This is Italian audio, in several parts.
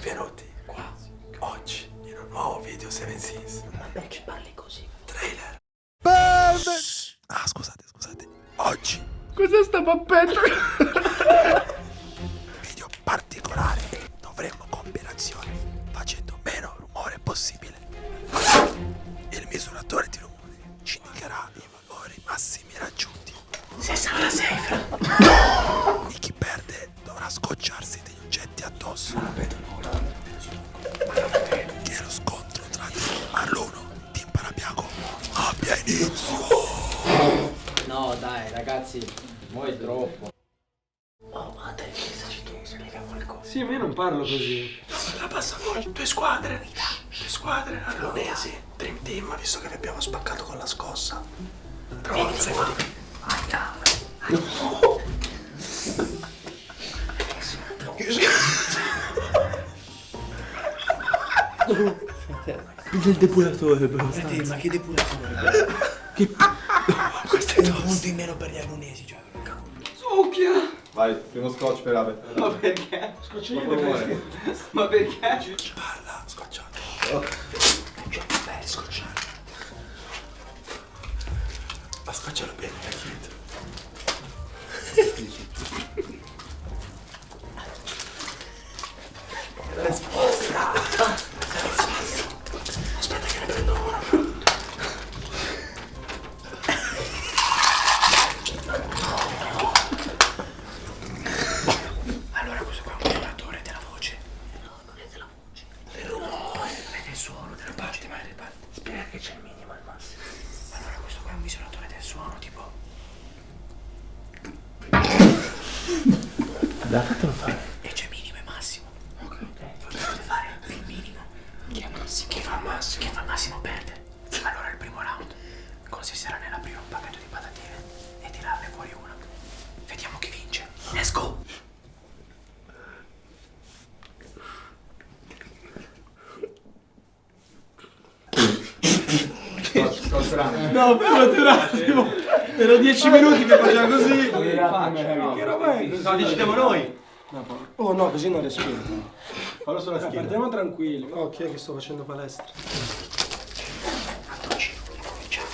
Benvenuti qua oggi in un nuovo video 7 Sins. Ma non ci parli così. Trailer. Ah, scusate. Oggi Cos'è sta pappetta? video particolare. Dovremmo compiere azioni facendo meno rumore possibile. Il misuratore di rumore ci indicherà i valori massimi raggiunti. 66 fra. E chi perde dovrà scocciarsi degli oggetti addosso. Non vedo nulla. Che lo scontro tra Team Arluno e Team Parabiago abbia inizio. No dai ragazzi, mo è troppo. Oh, ma te pensaci tu, spiega qualcosa. Sì, ma io non parlo così. La passaporto, due squadre arlonesi, Dream Team, visto che vi abbiamo spaccato con la scossa. Trova un secondo. Il depuratore però. Ma che depuratore? Questo è Un punto in meno per gli alunesi, cioè. Succhia! Vai, primo scotch per Ave. Ma perché? Scoccia io Per favore. Ma perché? Parla, scocciato. Beh, scocciare. Ma scoccialo bene, Kid. Aspetta che ne prendo uno. Allora questo qua è un misuratore della voce. No, non è della voce. Del rumore. È del suono, della parte, ma è del parte. Spiega che c'è il minimo e il massimo. Allora questo qua è un misuratore del suono, tipo. Dai, fatelo fare. E c'è minimo e massimo. Ok. Dovete fare il minimo. Chi fa il massimo? Chi fa il massimo perde. Allora il primo round consisterà nell'aprire un pacchetto di patatine e tirarne fuori una. Vediamo chi vince. Let's go! No, fermati un attimo. Ero 10 minuti che faceva così. Che roba è? No, decidiamo noi. Oh no, così non respiro. Fallo sulla schiena. Partiamo tranquilli. Ok, che sto facendo palestra. Antoncino, cominciamo.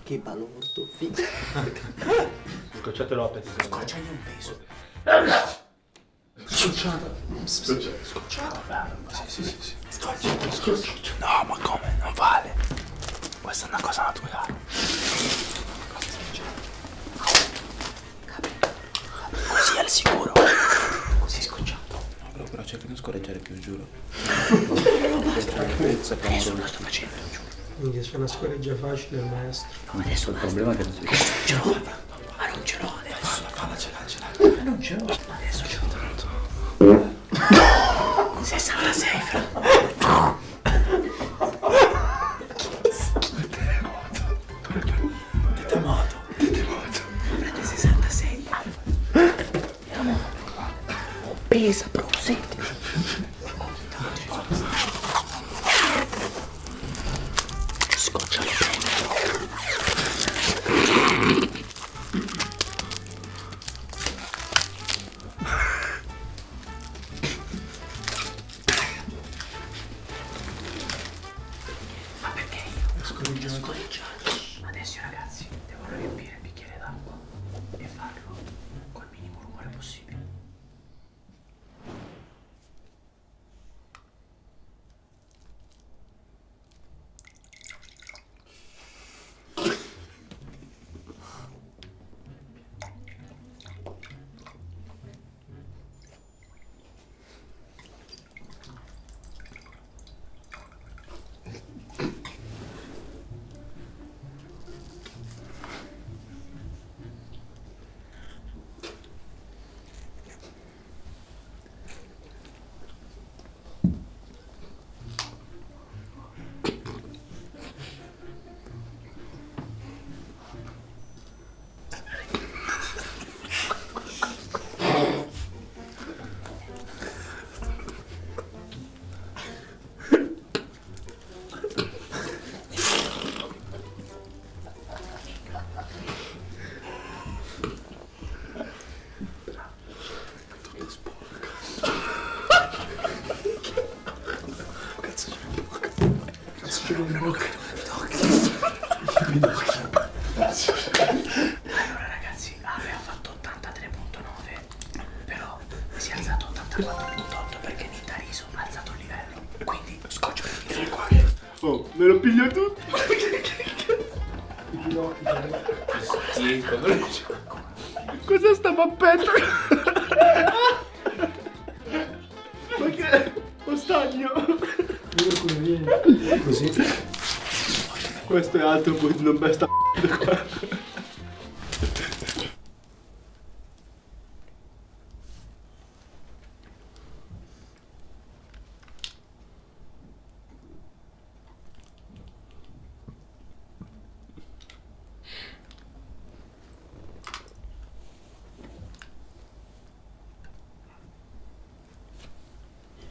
Che balordo, figa. Scocciatelo a pezzi. Scocciagli un peso. Scocciato. Sì. Scoccia. No, ma come? Non vale. Questa è una cosa naturale. Così al sicuro. Così scocciato. No, però cerca di non scorreggiare più, giuro. Adesso lo sto facendo, giuro. Quindi c'è una scoreggia facile il maestro. No, adesso basta. Il problema è che non si Adesso non ce l'ho. Ma non ce l'ho adesso. Falla, ce l'ha. Ma non ce l'ho. Ma adesso ce l'ho. 66 fra. Terremoto. Prende 66. Pesa, bro, senti. Adesso ragazzi devono riempire il bicchiere d'acqua e farlo col minimo rumore possibile. Allora ragazzi, aveva fatto 83.9, però si è alzato 84.8 perché Nita Riso ha alzato il livello, quindi scoccio per il qua. Oh, me lo piglio tutto. Cos'è sta pappetta? Ma che è? Lo stagno. Così. Questo è altro, poi non me sta qua.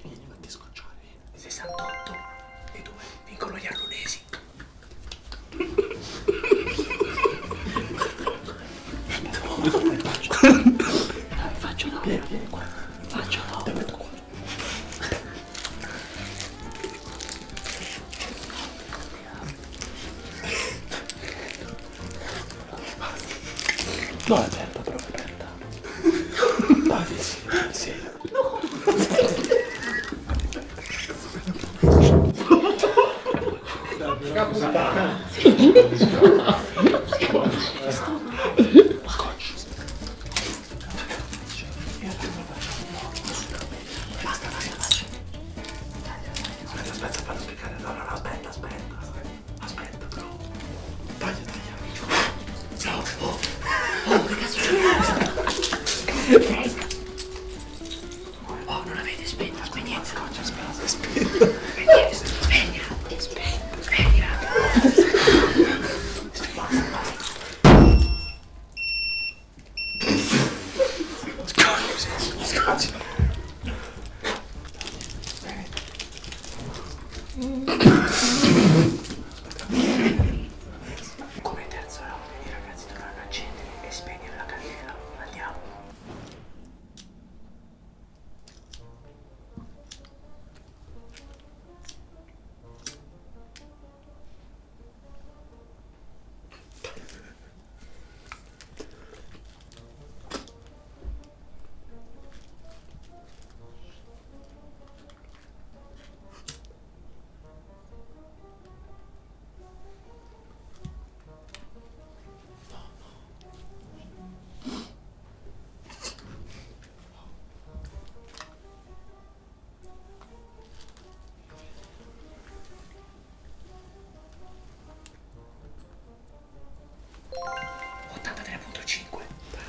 Vieni, fatti scocciare. 68 e 2 vincono gli arlunesi. Faccio no. Faccio no. No, è aperta, però è aperta. Dai, sì, sì. Aspetta, fallo spiegare. No, aspetta. Aspetta, però. Taglia. No, Oh, che cazzo c'è? Oh, non avete spento, spegnete. Spegnila. Come terzo round, i ragazzi dovranno accendere e spegnere la candela. Andiamo.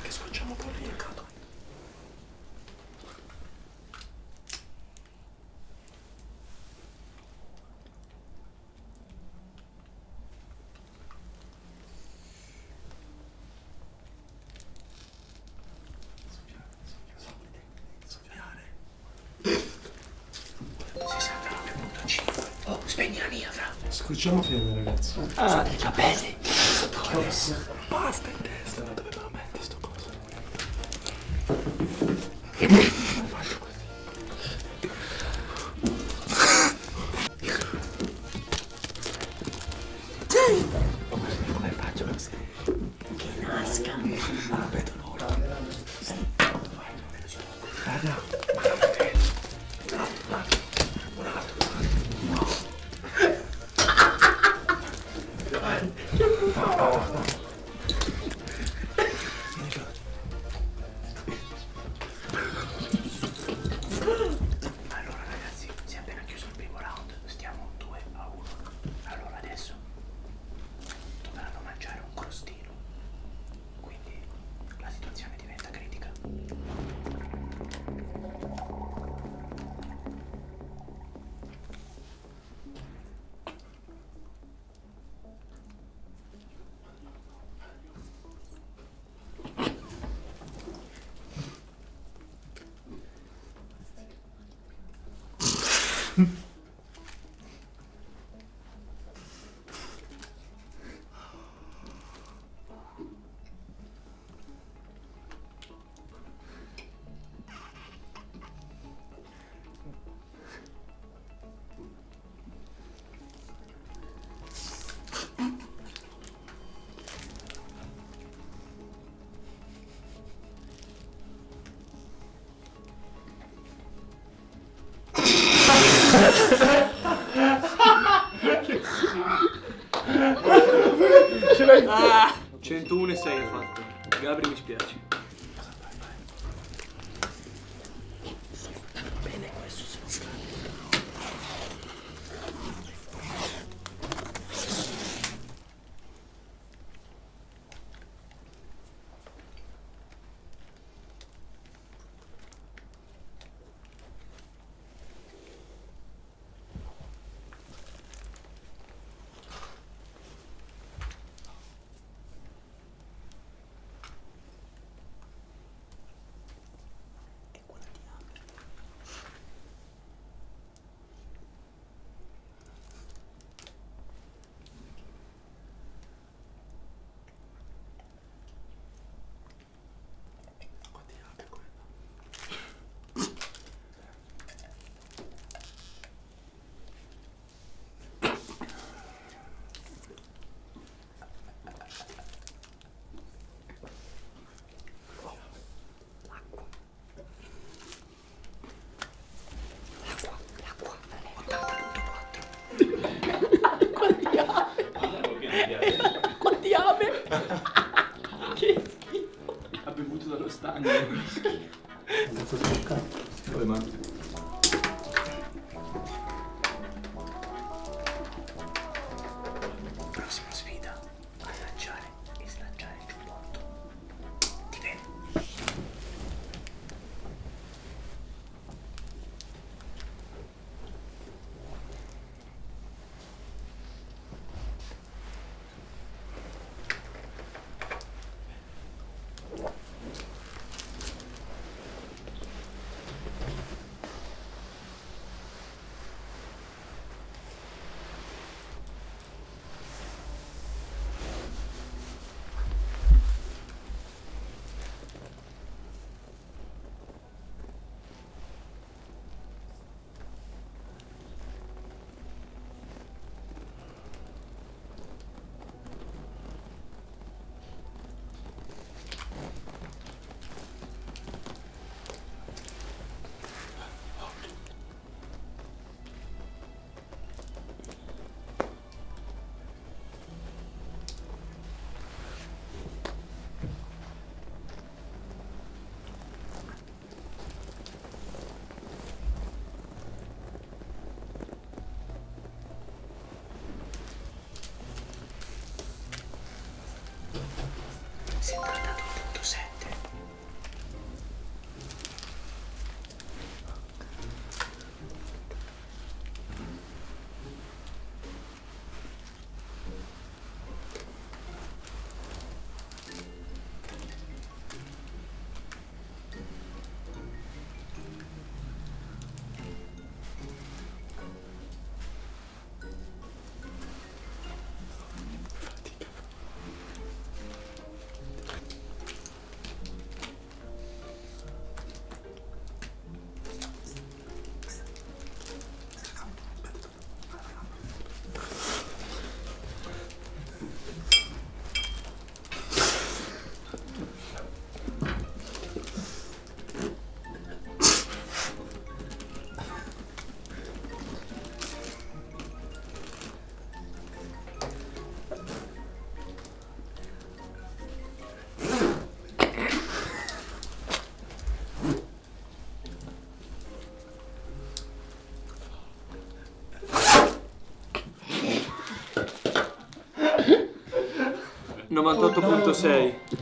che scocciamo poi il cato. Soffiare. 69.5. Oh, spegni la mia, fra. Scocciamo fine, ragazzi. Ah, i capelli. Basta in testa, non dovevamo mettere sto coso. Faccio così. Ce l'hai. 101,6 hai fatto. Gabri, mi spiace. Ha bevuto dallo stagno. Poi ma. Prossima sfida. Allacciare e slacciare il giubbotto. Ti vedo. Si è trattato 1.7.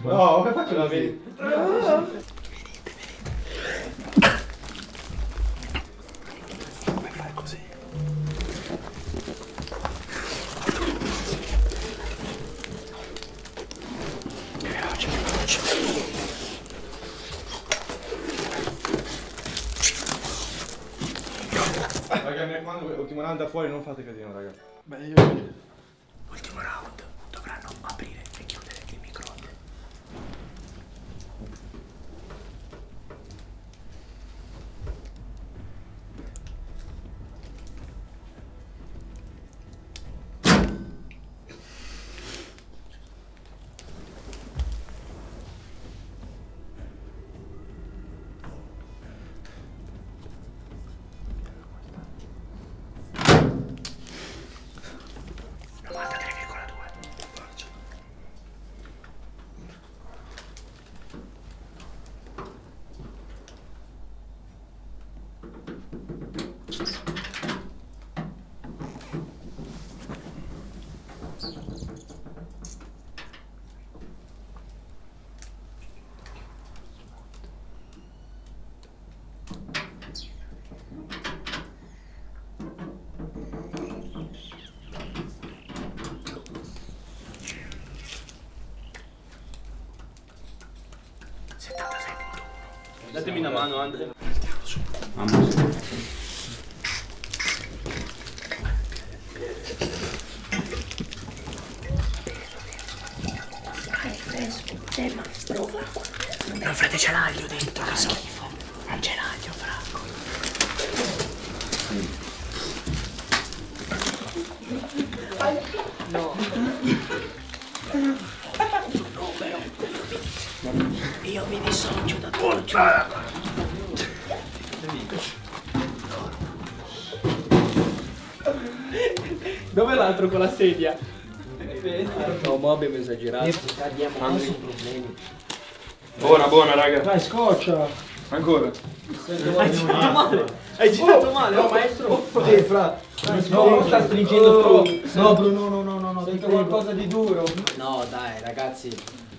No, come faccio così? Puoi fare così. Veloce, veloce. Raga, mi raccomando, ultimo round da fuori, non fate casino, raga. Beh, io... Ultimo round. Dovranno aprire e chiudere il microonde. Datemi una mano, Andre. Non frate, c'è l'aglio dentro, che schifo. Non c'è l'aglio, Franco. Io mi dissocio da tutto. Dov'è l'altro con la sedia? No, mo abbiamo esagerato. Abbiamo adesso problemi. Buona, raga. Dai, scoccia. Ancora. Hai girato male. Hai girato male, oh maestro. Fra. No, sta stringendo troppo. No, Bruno, no. Sento qualcosa di duro. No, dai, ragazzi.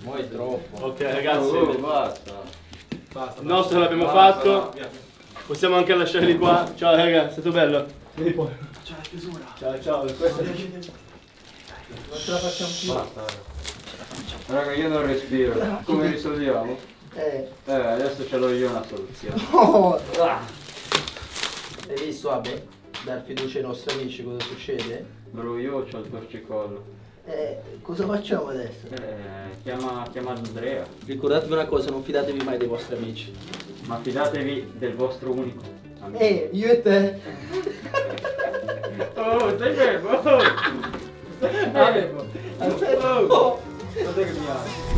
Mo è troppo. Ok, ragazzi. Basta. Il nostro l'abbiamo fatto. Possiamo anche lasciarli qua. Ciao, raga, è stato bello. Vedi poi. C'è la chiusura. Ciao. Questa Non ce la facciamo più. Basta. Raga, io non respiro. Come risolviamo? Adesso ce l'ho io una soluzione. Oh. Hai visto, vabbè, dar fiducia ai nostri amici cosa succede? Bro, io ho il torcicollo. Cosa facciamo adesso? Chiama Andrea. Ricordatevi una cosa, non fidatevi mai dei vostri amici. Ma fidatevi del vostro unico amico. Io e te. Oh, sei fermo! Aspetta. Guarda che mi ha.